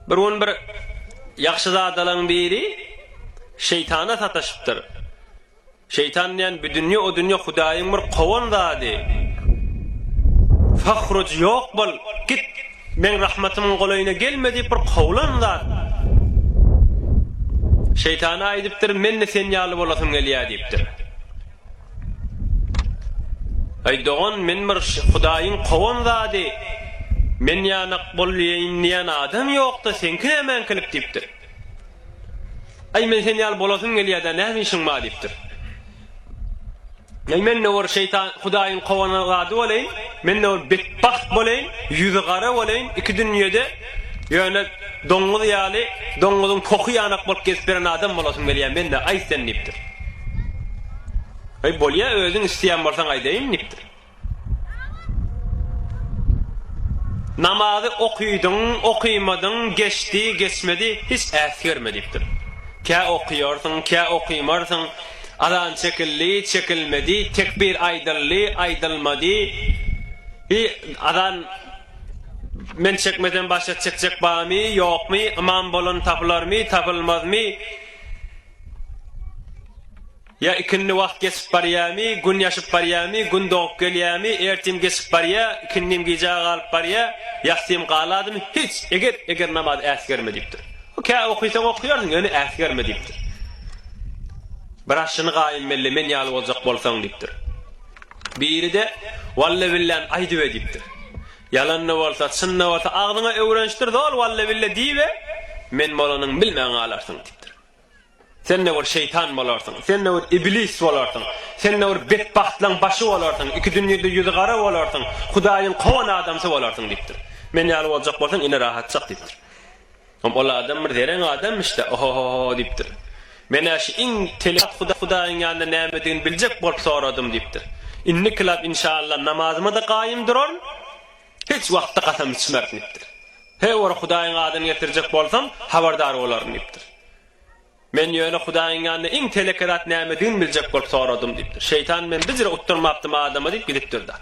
Bir gün bir yaxşı zadalan biri şeytana sataşıptır. Şeytan diyen bir dünya o dünya Hudaýyň bir kowan zady. Fahruc yok bol git men rahmatymyň golayına gelmedi bir kowlan zat. Şeytana aýdypdyr men de sen ýaly bolasym gelýär diýipdir. Aýdogan men bir Hudaýyň kowan zady. Men ýanyk bolýaýyn diýen adam ýokda senki hemen kilip diýipdir. Ay men sen ýaly bolasym gelýär-de näme işiň bar diýipdir. Men ne var şeytan Hudaýyň kowana zady bolayyn, men ne var betbaht bolayyn, ýüzi gara bolayyn, iki dünýede ýöne doňuz ýaly, doňuzyň koky ýanyk bolup kesip beren adam bolasym gelýär, men de ay sen diýipdir. Ay bolýa özüň isteýän bolsaň aýdaýyn diýipdir. Namazy okuýdyň, okuymadyň, geçdi, geçmedi, hiç äsi görmedi diýipdir. Kä okuýarsyň, kä okuýmarsyň, adan çekildi, çekilmedi, tekbir aýdyldy, aýdylmady. Adan men çekmeden başa çekjek barmy, ýokmy, aman bolan tapylarmy, tapylmazmy? Ya ikinni wagt geçip barýarmy, gün ýaşyp barýarmy, gün dogup gelýärmi, ertim geçip barýar, ikinnim gije galyp barýar, ýaşdym galadym, hiç eger namaz äsgerme diýipdir. O kä okuýsaň okuýarsyň, ýöne äsgerme diýipdir. Bir aşyny gaýym belli men ýaly boljak bolsaň diýipdir. Biri de walla billan aýdyp diýipdir. Yalanny bolsa, çynny bolsa agdyňa öwrenişdir, dol walla billa diýbe, men bolanyň bilmän alarsyň diýipdir. Sen ne var şeytan bolarsyň, sen ne var iblis bolarsyň, sen ne var betbahtlaň başy bolarsyň, iki dünýede ýüzi gara bolarsyň, Hudaýyň kowan adamsy bolarsyň diýipdir. Men ýaly boljak bolsaň ine rahatçak diýipdir. Ol adam bir deren adam işte, oho diýipdir. Men aş iň telat Hudaýyň ýanynda näme diýen biljek bolup soradym diýipdir. Inni kilap inşallah namazymy da gaýym durar, hiç wagtda gasam içmer diýipdir. He war Hudaýyň adyny getirjek bolsam habardar bolarym diýipdir. Men ýöne Hudaýyň ýanynda iň telekerat näme diýen biljek bolup soradym diýipdir. Şeytan men bizre utturmapdym adama diýip gidipdir da.